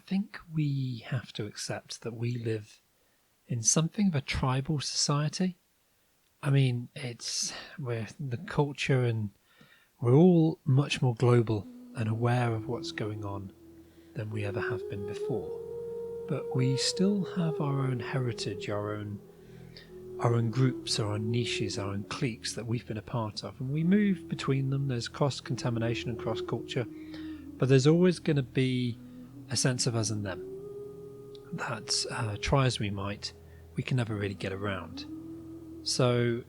think we have to accept that we live in something of a tribal society. I mean, we're the culture, and we're all much more global and aware of what's going on than we ever have been before. But we still have our own heritage, our own groups, our own niches, our own cliques that we've been a part of, and we move between them. There's cross-contamination and cross-culture, but there's always going to be a sense of us and them that, try as we might, we can never really get around. So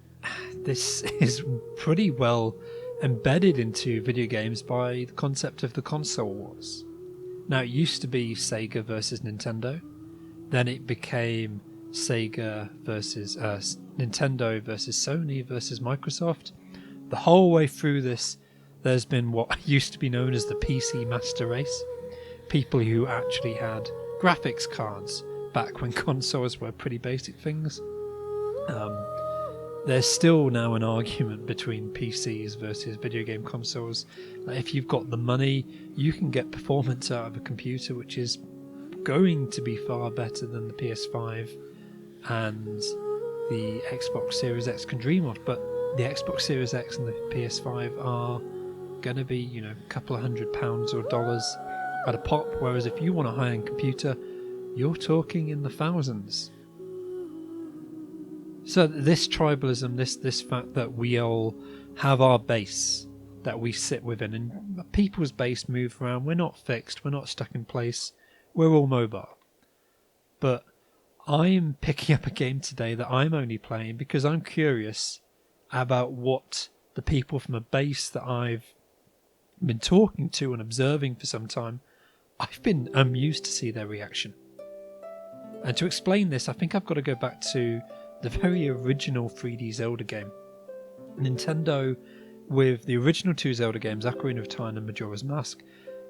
this is pretty well embedded into video games by the concept of the console wars. Now, it used to be Sega versus Nintendo, then it became Sega versus Nintendo versus Sony versus Microsoft. The whole way through this, there's been what used to be known as the PC Master Race. People who actually had graphics cards back when consoles were pretty basic things. There's still now an argument between PCs versus video game consoles. Like, if you've got the money, you can get performance out of a computer which is going to be far better than the PS5 and the Xbox Series X can dream of. But the Xbox Series X and the PS5 are going to be, a couple of £100 or dollars at a pop, whereas if you want a high-end computer, you're talking in the thousands. So this tribalism, this fact that we all have our base that we sit within, and people's base move around. We're not fixed, we're not stuck in place, we're all mobile. But I'm picking up a game today that I'm only playing because I'm curious about what the people from a base that I've been talking to and observing for some time, I've been amused to see their reaction. And to explain this, I think I've got to go back to the very original 3D Zelda game. Nintendo, with the original two Zelda games, Ocarina of Time and Majora's Mask,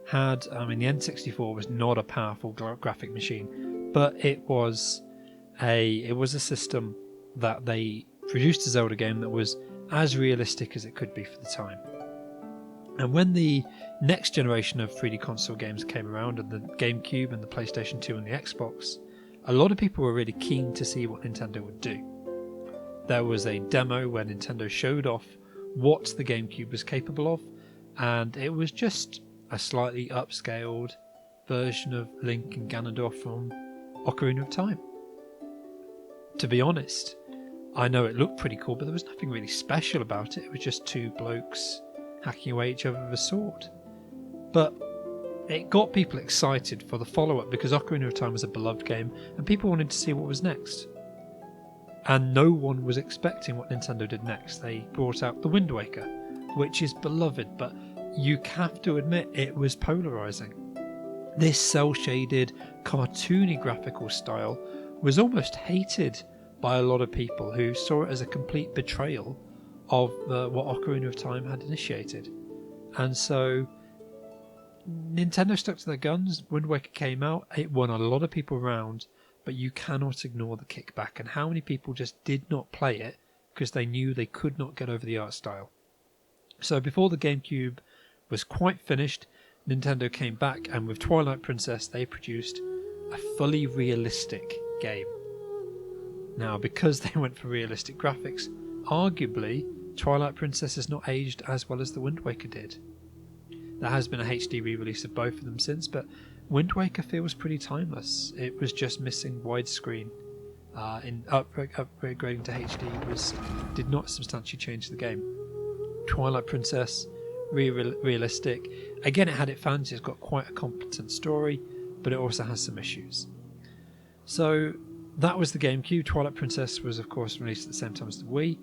had, the N64 was not a powerful graphic machine, but it was a system that they produced a Zelda game that was as realistic as it could be for the time. And when the next generation of 3D console games came around, and the GameCube and the PlayStation 2 and the Xbox, a lot of people were really keen to see what Nintendo would do. There was a demo where Nintendo showed off what the GameCube was capable of, and it was just a slightly upscaled version of Link and Ganondorf from Ocarina of Time. To be honest, I know it looked pretty cool, but there was nothing really special about it. It was just two blokes hacking away at each other with a sword. But it got people excited for the follow-up because Ocarina of Time was a beloved game and people wanted to see what was next. And no one was expecting what Nintendo did next. They brought out the Wind Waker, which is beloved, but you have to admit it was polarizing. This cel-shaded, cartoony graphical style was almost hated by a lot of people who saw it as a complete betrayal of what Ocarina of Time had initiated. And so Nintendo stuck to their guns. Wind Waker came out, it won a lot of people round, but you cannot ignore the kickback and how many people just did not play it because they knew they could not get over the art style. So before the GameCube was quite finished, Nintendo came back, and with Twilight Princess they produced a fully realistic game. Now, because they went for realistic graphics, arguably Twilight Princess has not aged as well as the Wind Waker did. There has been a HD re-release of both of them since, but Wind Waker feels pretty timeless. It was just missing widescreen. In upgrading to HD did not substantially change the game. Twilight Princess, realistic. Again, it had its fans. It's got quite a competent story, but it also has some issues. So that was the GameCube. Twilight Princess was, of course, released at the same time as the Wii.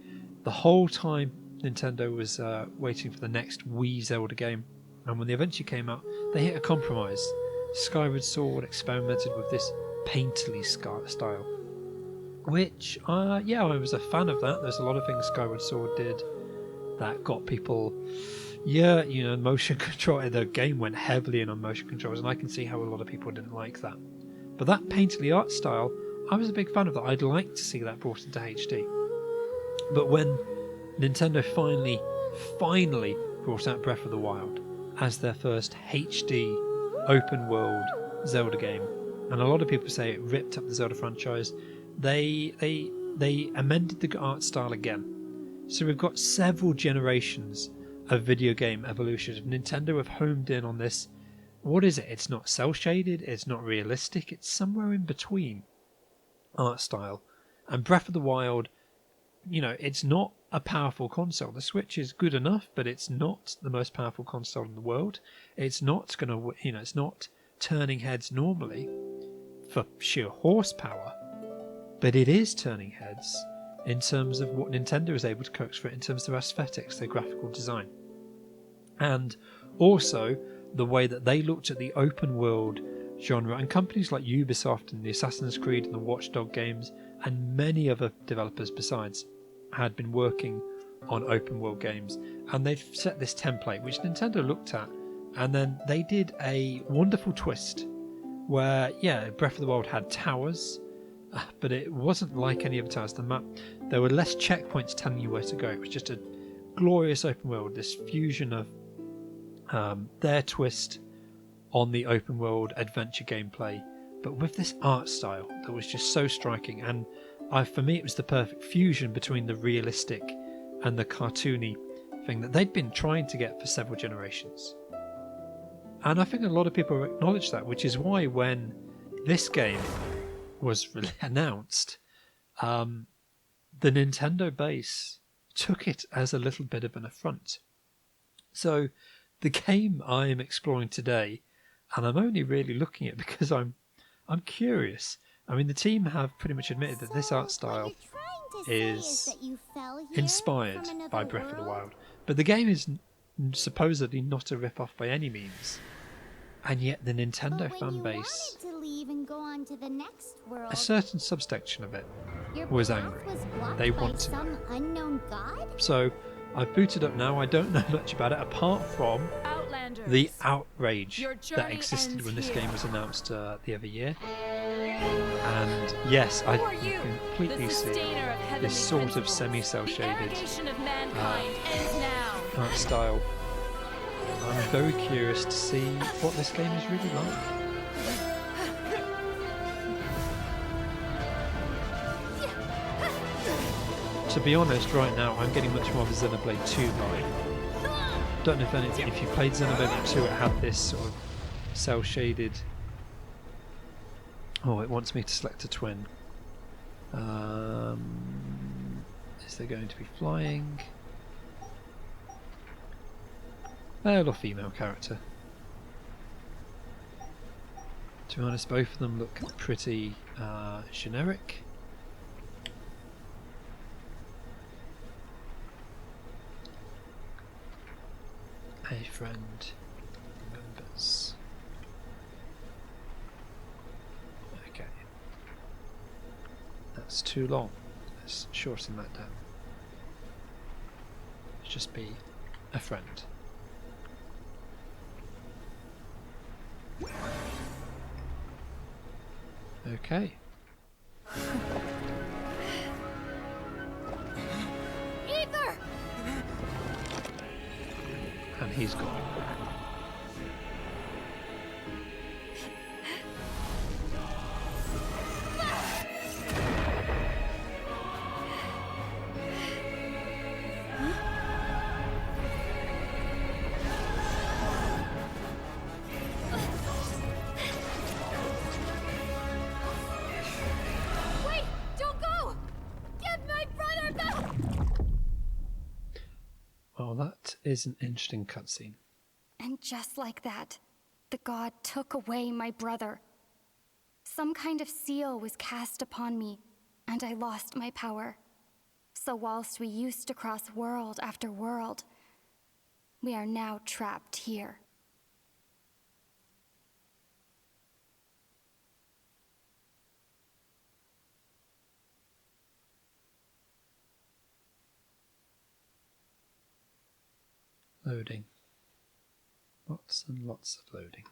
The whole time Nintendo was waiting for the next Wii Zelda game, and when they eventually came out, they hit a compromise. Skyward Sword experimented with this painterly style, which, I was a fan of that. There's a lot of things Skyward Sword did that got people, motion control. The game went heavily in on motion controls, and I can see how a lot of people didn't like that. But that painterly art style, I was a big fan of that. I'd like to see that brought into HD. But when Nintendo finally brought out Breath of the Wild as their first HD open world Zelda game, and a lot of people say it ripped up the Zelda franchise. They amended the art style again, so we've got several generations of video game evolution. Nintendo have homed in on this. What is it? It's not cel shaded. It's not realistic. It's somewhere in between art style. And Breath of the Wild, it's not a powerful console. The Switch is good enough, but it's not the most powerful console in the world. It's not it's not turning heads normally for sheer horsepower, but it is turning heads in terms of what Nintendo is able to coax for it, in terms of their aesthetics, their graphical design, and also the way that they looked at the open world genre. And companies like Ubisoft and the Assassin's Creed and the Watch Dogs games and many other developers besides had been working on open world games, and they've set this template which Nintendo looked at, and then they did a wonderful twist where Breath of the Wild had towers, but it wasn't like any of the towers. The map, there were less checkpoints telling you where to go. It was just a glorious open world, this fusion of their twist on the open world adventure gameplay, but with this art style that was just so striking. And for me, it was the perfect fusion between the realistic and the cartoony thing that they'd been trying to get for several generations. And I think a lot of people acknowledge that, which is why when this game was announced, the Nintendo base took it as a little bit of an affront. So the game I am exploring today, and I'm only really looking at it because I'm curious. I mean, the team have pretty much admitted that this art style is inspired by Breath of the Wild, but the game is supposedly not a rip-off by any means. And yet the Nintendo fan base, a certain subsection of it, was angry. They want to know. So I've booted up now. I don't know much about it apart from the outrage that existed when this game was announced the other year. And yes, I can completely see this sort of semi-cel shaded art style. I'm very curious to see what this game is really like. To be honest, right now I'm getting much more of a Xenoblade 2 vibe. Don't know if you played Xenoblade 2, it had this sort of cel shaded. Oh, it wants me to select a twin. Is there going to be flying? Male or female character? To be honest, both of them look pretty generic. A friend members. Okay. That's too long. Let's shorten that down. Let's just be a friend. Okay. Ether! And he's gone. Well, that is an interesting cutscene. And just like that, the god took away my brother. Some kind of seal was cast upon me, and I lost my power. So whilst we used to cross world after world, we are now trapped here. Loading. Lots and lots of loading.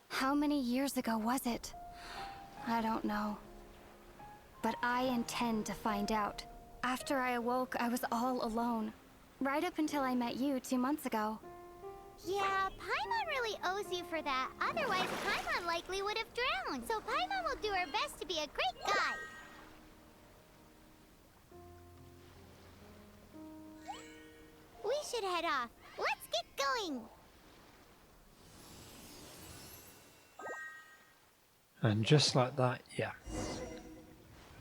How many years ago was it? I don't know. but I intend to find out. After I awoke, I was all alone. Right up until I met you 2 months ago. Yeah, Paimon really owes you for that. Otherwise, Paimon likely would have drowned. So Paimon will do her best to be a great guide. We should head off. Let's get going. And just like that, yeah.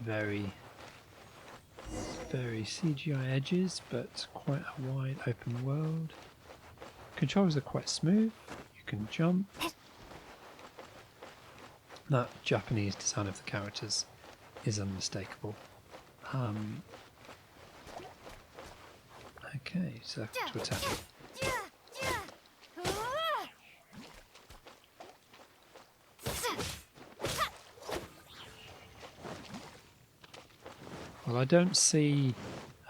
Very CGI edges, but quite a wide open world. Controls are quite smooth. You can jump. That Japanese design of the characters is unmistakable. Okay, circle to attack. Well, I don't see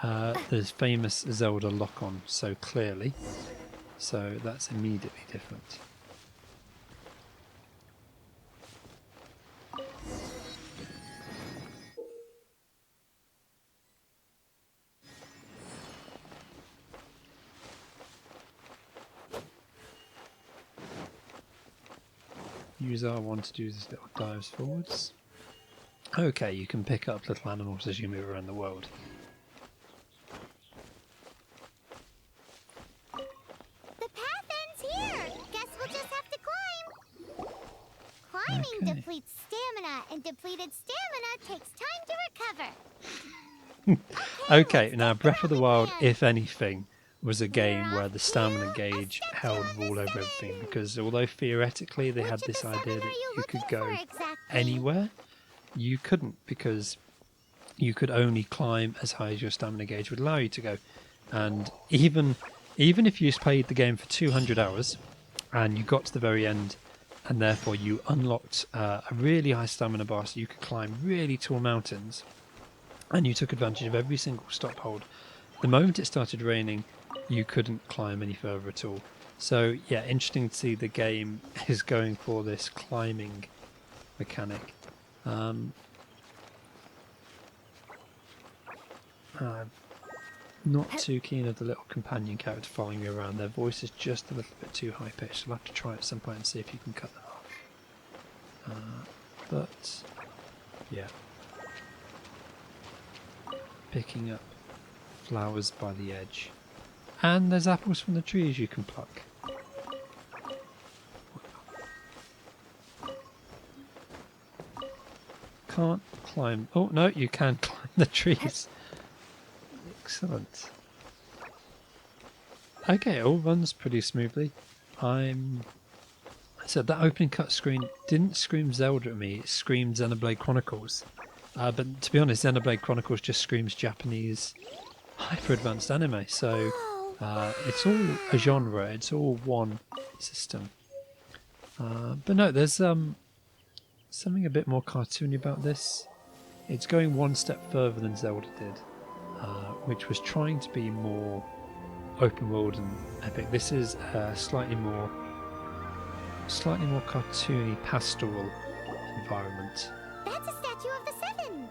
the famous Zelda lock-on so clearly, so that's immediately different. Use R1 to do these little dives forwards. Okay, you can pick up little animals as you move around the world. The path ends here. Guess we'll just have to climb. Climbing depletes stamina, and depleted stamina takes time to recover. Okay, now Breath of the Wild, if anything, was a game where the stamina gauge held rule over everything, because although theoretically they had this idea that you could go anywhere, you couldn't, because you could only climb as high as your stamina gauge would allow you to go. And even if you played the game for 200 hours and you got to the very end and therefore you unlocked a really high stamina bar so you could climb really tall mountains and you took advantage of every single stop hold, the moment it started raining you couldn't climb any further at all. So yeah, interesting to see the game is going for this climbing mechanic. I'm not too keen of the little companion character following you around. Their voice is just a little bit too high pitched. I'll have to try at some point and see if you can cut them off. But yeah, picking up flowers by the edge, and there's apples from the trees you can pluck. Can't climb. Oh no, you can climb the trees. Excellent. Okay, it all runs pretty smoothly. I said that opening cut screen didn't scream Zelda at me, it screamed Xenoblade Chronicles. But to be honest, Xenoblade Chronicles just screams Japanese hyper advanced anime, so it's all a genre, it's all one system. But no, there's something a bit more cartoony about this. It's going one step further than Zelda did, which was trying to be more open world and epic. This is slightly more cartoony, pastoral environment. That's a statue of the Seven.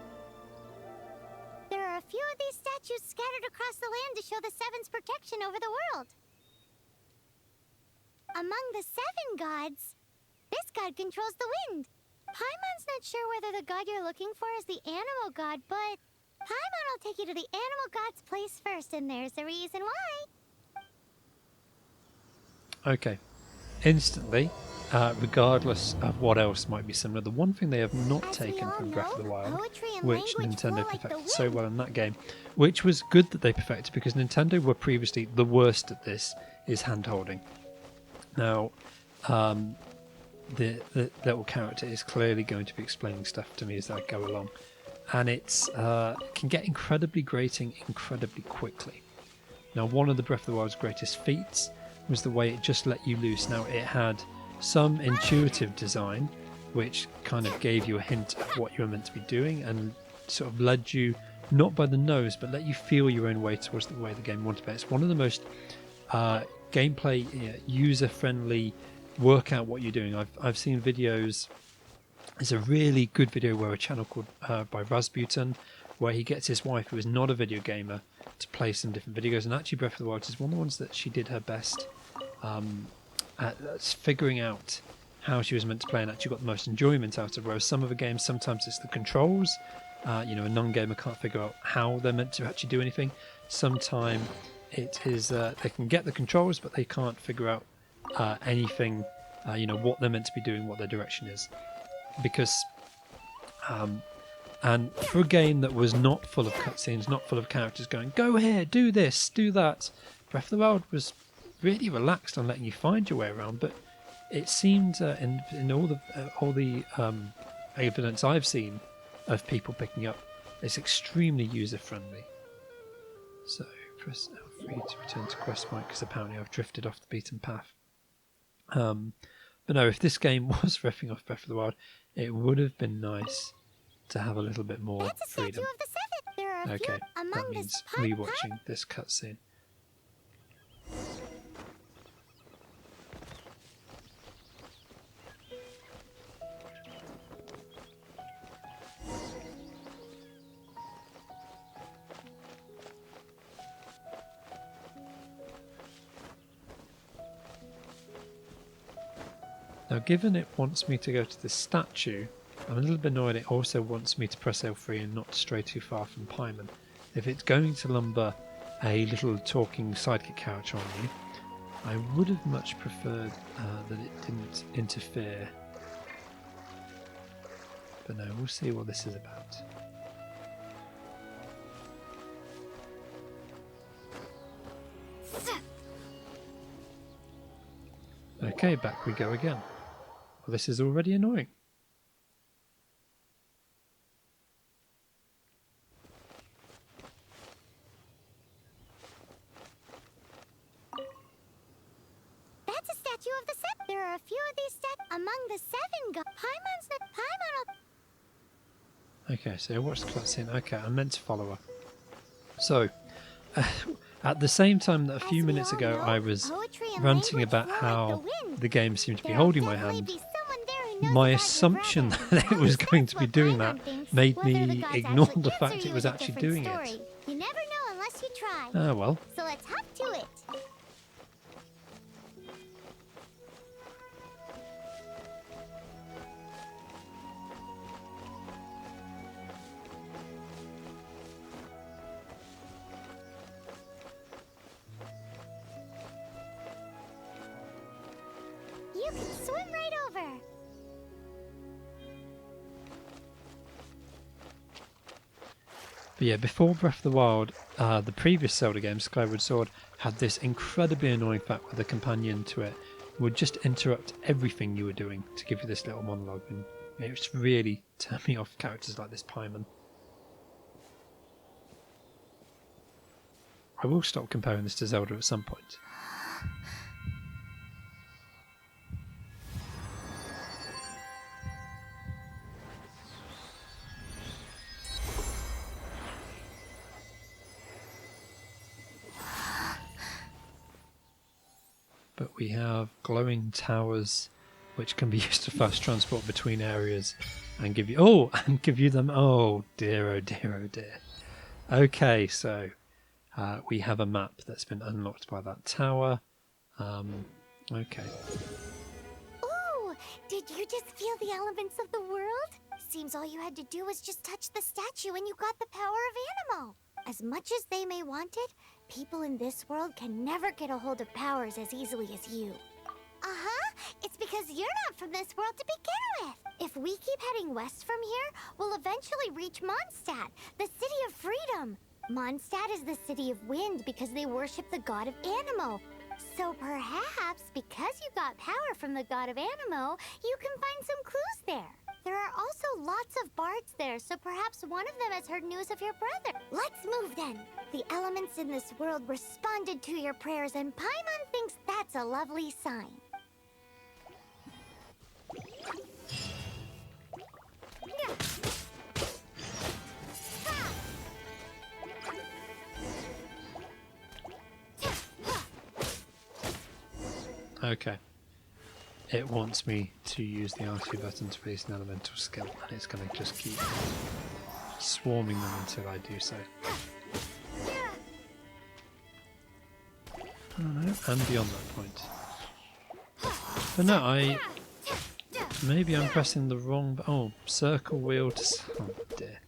There are a few of these statues scattered across the land to show the Seven's protection over the world. Among the 7 gods, this god controls the wind. Paimon's not sure whether the god you're looking for is the animal god, but Paimon will take you to the animal god's place first, and there's a reason why. Okay. Instantly, regardless of what else might be similar, the one thing they have not taken from Breath of the Wild, which Nintendo perfected so well in that game, which was good that they perfected because Nintendo were previously the worst at this, is hand-holding. Now, the little character is clearly going to be explaining stuff to me as I go along, and it's can get incredibly grating incredibly quickly. Now, one of the Breath of the Wild's greatest feats was the way it just let you loose. Now, it had some intuitive design which kind of gave you a hint of what you were meant to be doing and sort of led you, not by the nose, but let you feel your own way towards the way the game wanted to be. It's one of the most gameplay user-friendly work out what you're doing. I've seen videos There's a really good video where a channel called by Rasputin, where he gets his wife, who is not a video gamer, to play some different videos. And actually, Breath of the Wild is one of the ones that she did her best at figuring out how she was meant to play and actually got the most enjoyment out of. Whereas some of the games, sometimes it's the controls. You know, a non-gamer can't figure out how they're meant to actually do anything. Sometimes it is they can get the controls, but they can't figure out anything. You know, what they're meant to be doing, what their direction is, because. And for a game that was not full of cutscenes, not full of characters going, go here, do this, do that, Breath of the Wild was really relaxed on letting you find your way around. But it seemed in all the evidence I've seen of people picking up, it's extremely user friendly. So press L3 to return to quest point, because apparently I've drifted off the beaten path. But no, if this game was riffing off Breath of the Wild, it would have been nice to have a little bit more That's a freedom. statue of the seven. There are a few Okay, among that the means pie- rewatching this cutscene. Now, given it wants me to go to this statue, I'm a little bit annoyed it also wants me to press L3 and not stray too far from Paimon. If it's going to lumber a little talking sidekick character on me, I would have much preferred that it didn't interfere. But no, we'll see what this is about. Okay, back we go again. Well, this is already annoying. That's a statue of the seven. There are a few of these among the seven gods. Paimon's not Paimon. Okay, so I watched the cutscene. Okay, I meant to follow her. So, at the same time that a few minutes ago I was ranting about how the game seemed to be holding my hand, my assumption that it was going to be doing that made me ignore the fact it was actually doing it. You never know unless you try. Ah, well. So let's hop to it. You can swim right over. But yeah, before Breath of the Wild, the previous Zelda game, Skyward Sword, had this incredibly annoying fact where the companion to it would just interrupt everything you were doing to give you this little monologue, and it just really turned me off characters like this Paimon. I will stop comparing this to Zelda at some point. But we have glowing towers which can be used to fast transport between areas and give you them. Oh dear, oh dear, oh dear. Okay, so we have a map that's been unlocked by that tower. Okay. Ooh, did you just feel the elements of the world? Seems all you had to do was just touch the statue and you got the power of Anemo. As much as they may want it, people in this world can never get a hold of powers as easily as you. Uh-huh, it's because you're not from this world to begin with. If we keep heading west from here, we'll eventually reach Mondstadt, the city of freedom. Mondstadt is the city of wind because they worship the god of Anemo. So perhaps, because you got power from the god of Anemo, you can find some clues there. There are also lots of bards there, so perhaps one of them has heard news of your brother. Let's move then. The elements in this world responded to your prayers, and Paimon thinks that's a lovely sign. Okay. it wants me to use the R2 button to release an elemental skill, and it's going to just keep swarming them until I do so. Oh no, and beyond that point. But no, maybe I'm pressing the wrong... Oh, circle wheel to... Oh dear.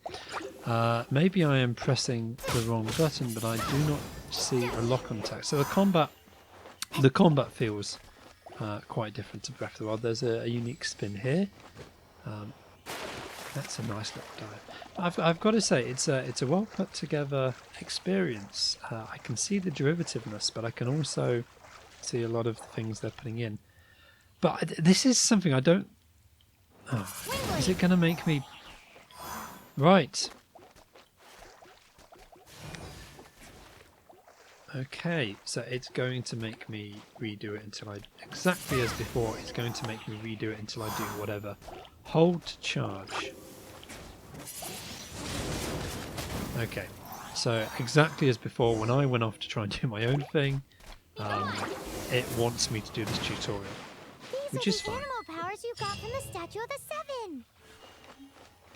Maybe I am pressing the wrong button, but I do not see a lock-on attack. So the combat feels quite different to Breath of the Wild. There's a unique spin here. That's a nice little dive. I've got to say, it's a well put together experience. I can see the derivativeness, but I can also see a lot of the things they're putting in. But this is something I don't... Oh, is it going to make me... Right. Okay, so it's going to make me redo it until I... Exactly as before, it's going to make me redo it until I do whatever. Hold to charge. Okay, so exactly as before, when I went off to try and do my own thing, it wants me to do this tutorial, which is fine. Animal powers you got from the Statue of the Seven.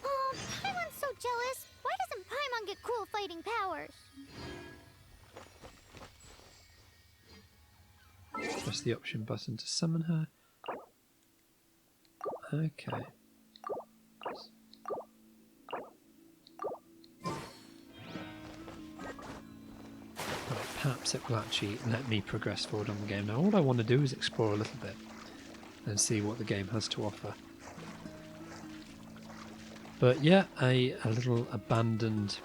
Oh, Paimon's so jealous. Why doesn't Paimon get cool fighting powers? Press the option button to summon her. Okay. Perhaps it will actually let me progress forward on the game. Now all I want to do is explore a little bit and see what the game has to offer. But yeah, a little abandoned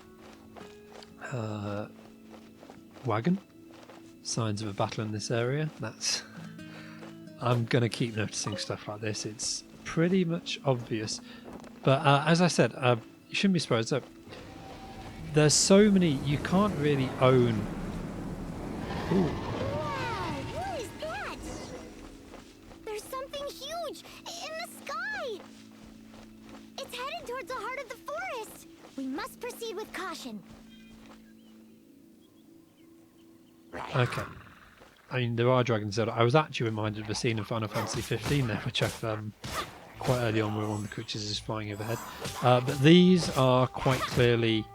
wagon. Signs of a battle in this area. That's... I'm going to keep noticing stuff like this. It's pretty much obvious. But as I said, you shouldn't be surprised. There's so many... You can't really own... Ooh. Wow, what is that? There's something huge in the sky. It's headed towards the heart of the forest. We must proceed with caution. Okay. I mean, there are dragons there. I was actually reminded of a scene in Final Fantasy 15 there, which I've quite early on where one of the creatures is flying overhead. But these are quite clearly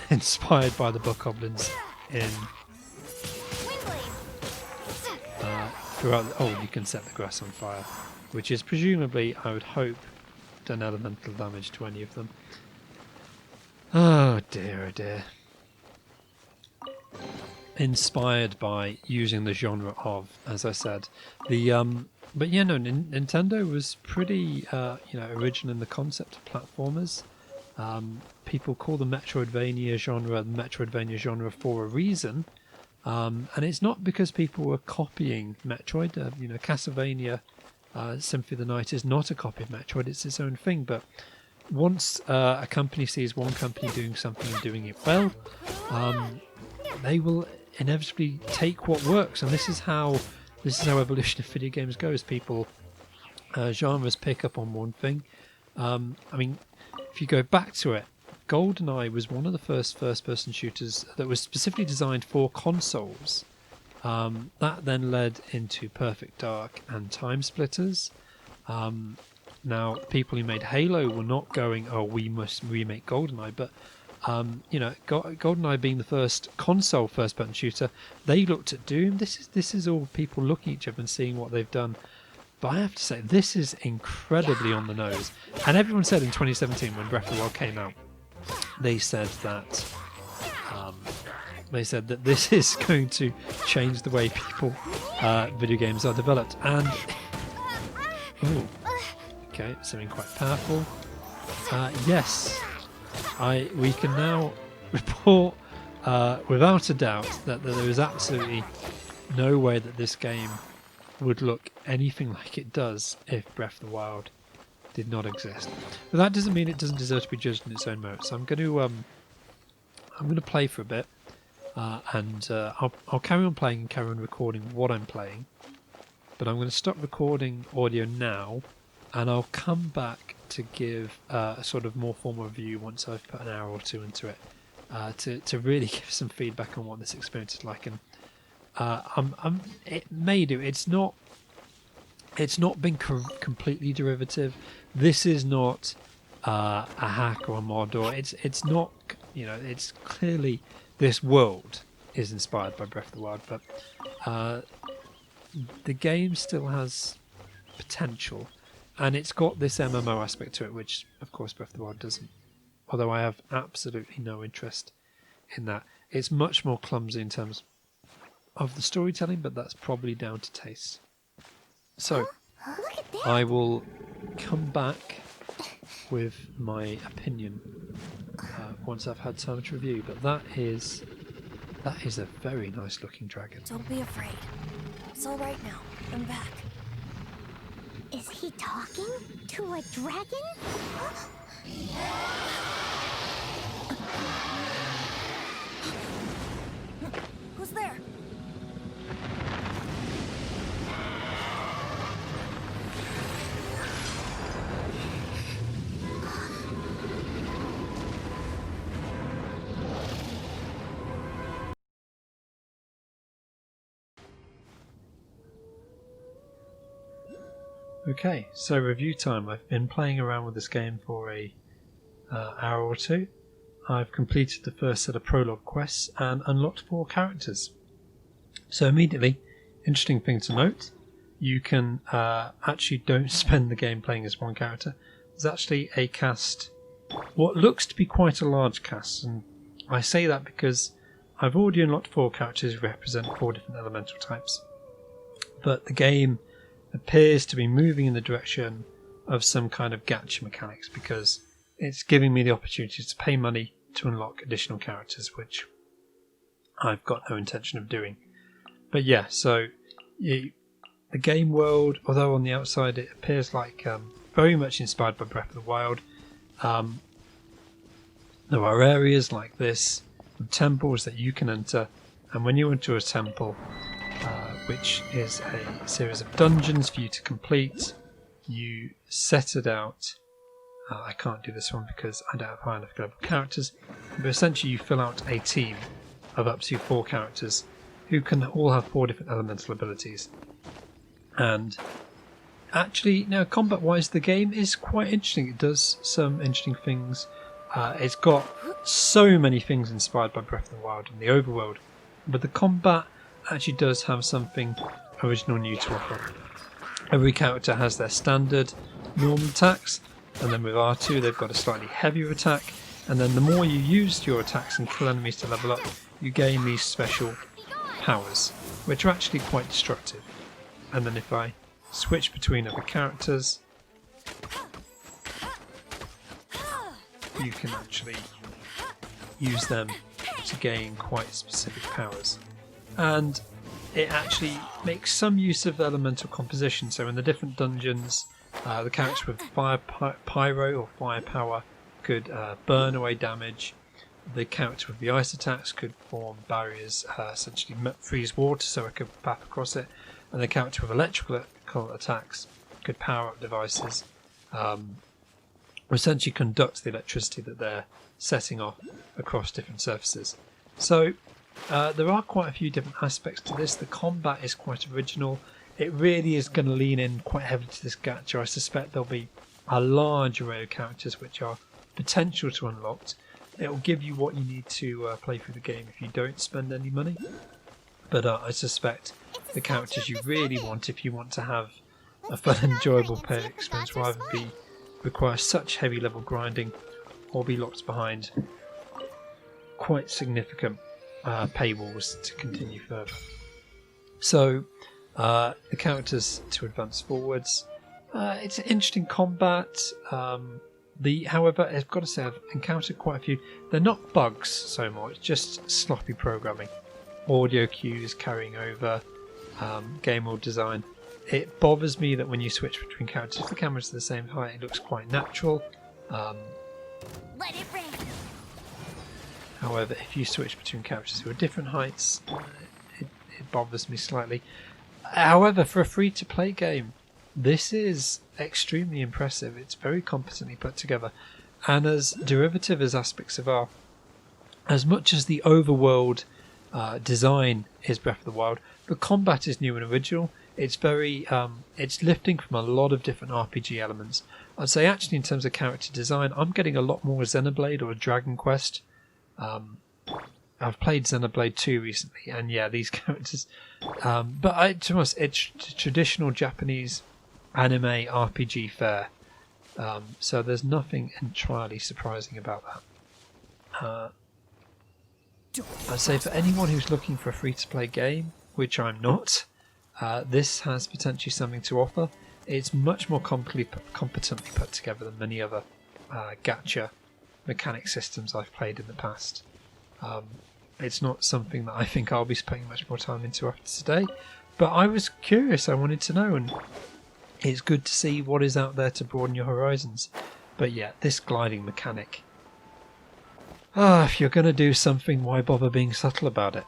inspired by the bokoblins in... throughout... Oh, you can set the grass on fire, which is presumably, I would hope, done elemental damage to any of them. Oh dear, oh dear. Inspired by using the genre of, as I said, the but yeah, no, Nintendo was pretty original in the concept of platformers. People call the Metroidvania genre the Metroidvania genre for a reason, and it's not because people were copying Metroid. Castlevania Symphony of the Night is not a copy of Metroid; it's its own thing. But once a company sees one company doing something and doing it well, they will inevitably take what works, and this is how evolution of video games goes. People genres pick up on one thing. I mean, if you go back to it, GoldenEye was one of the first-person shooters that was specifically designed for consoles. That then led into Perfect Dark and Time Splitters. Now, people who made Halo were not going, "Oh, we must remake GoldenEye," but GoldenEye being the first console first-person shooter, they looked at Doom. This is all people looking at each other and seeing what they've done. But I have to say, this is incredibly on the nose. And everyone said in 2017 when Breath of the Wild came out, they said that this is going to change the way people video games are developed. And oh, okay, something quite powerful. Yes. We can now report without a doubt that there is absolutely no way that this game would look anything like it does if Breath of the Wild did not exist. But that doesn't mean it doesn't deserve to be judged in its own merit. So I'm going to play for a bit, and I'll carry on playing and carry on recording what I'm playing. But I'm going to stop recording audio now, and I'll come back to give a sort of more formal review once I've put an hour or two into it, to really give some feedback on what this experience is like. And it may do. It's not it's not been completely derivative. This is not a hack or a mod, or it's not, you know, it's clearly this world is inspired by Breath of the Wild, but the game still has potential, and it's got this MMO aspect to it, which of course Breath of the Wild doesn't. Although I have absolutely no interest in that. It's much more clumsy in terms of the storytelling, but that's probably down to taste. So I will come back with my opinion once I've had time to review, but that is a very nice looking dragon. Don't be afraid. It's all right now. I'm back. Is he talking to a dragon? Who's there? Okay, so review time. I've been playing around with this game for a hour or two. I've completed the first set of prologue quests and unlocked 4 characters. So immediately, interesting thing to note, you can actually don't spend the game playing as one character. There's actually a cast, what looks to be quite a large cast, and I say that because I've already unlocked 4 characters who represent 4 different elemental types. But the game appears to be moving in the direction of some kind of gacha mechanics, because it's giving me the opportunity to pay money to unlock additional characters, which I've got no intention of doing. But yeah, so the game world, although on the outside it appears like very much inspired by Breath of the Wild, there are areas like this, temples that you can enter, and when you enter a temple, which is a series of dungeons for you to complete, you set it out. I can't do this one because I don't have high enough level characters, but essentially you fill out a team of up to 4 characters who can all have 4 different elemental abilities. And actually, now combat wise, the game is quite interesting. It does some interesting things. It's got so many things inspired by Breath of the Wild and the overworld, but the combat actually does have something original new to offer. Every character has their standard normal attacks, and then with R2 they've got a slightly heavier attack, and then the more you use your attacks and kill enemies to level up, you gain these special powers, which are actually quite destructive. And then if I switch between other characters, you can actually use them to gain quite specific powers. And it actually makes some use of elemental composition. So in the different dungeons, the character with fire pyro or firepower could burn away damage. The character with the ice attacks could form barriers, essentially freeze water so it could path across it. And the character with electrical attacks could power up devices, or essentially conduct the electricity that they're setting off across different surfaces. So there are quite a few different aspects to this. The combat is quite original. It really is going to lean in quite heavily to this gacha. I suspect there'll be a large array of characters which are potential to unlock. It will give you what you need to play through the game if you don't spend any money. But I suspect the characters you really want, if you want to have a fun, enjoyable play experience, will either require such heavy level grinding or be locked behind quite significant paywalls to continue further. So the characters to advance forwards, it's an interesting combat. However, I've got to say I've encountered quite a few. They're not bugs so much, just sloppy programming, audio cues carrying over, game world design. It bothers me that when you switch between characters, if the camera's the same height, it looks quite natural. Let it rain. However, if you switch between characters who are different heights, it bothers me slightly. However, for a free-to-play game, this is extremely impressive. It's very competently put together, and as derivative as aspects of are, as much as the overworld design is Breath of the Wild, the combat is new and original. It's very it's lifting from a lot of different RPG elements. I'd say actually in terms of character design, I'm getting a lot more Xenoblade or Dragon Quest. I've played Xenoblade 2 recently, and yeah, these characters. But to us, it's traditional Japanese anime RPG fare. So there's nothing entirely surprising about that. I'd say for anyone who's looking for a free-to-play game, which I'm not, this has potentially something to offer. It's much more competently put together than many other gacha mechanic systems I've played in the past. It's not something that I think I'll be spending much more time into after today, but I was curious, I wanted to know, and it's good to see what is out there to broaden your horizons. But yeah, this gliding mechanic. If you're going to do something, why bother being subtle about it?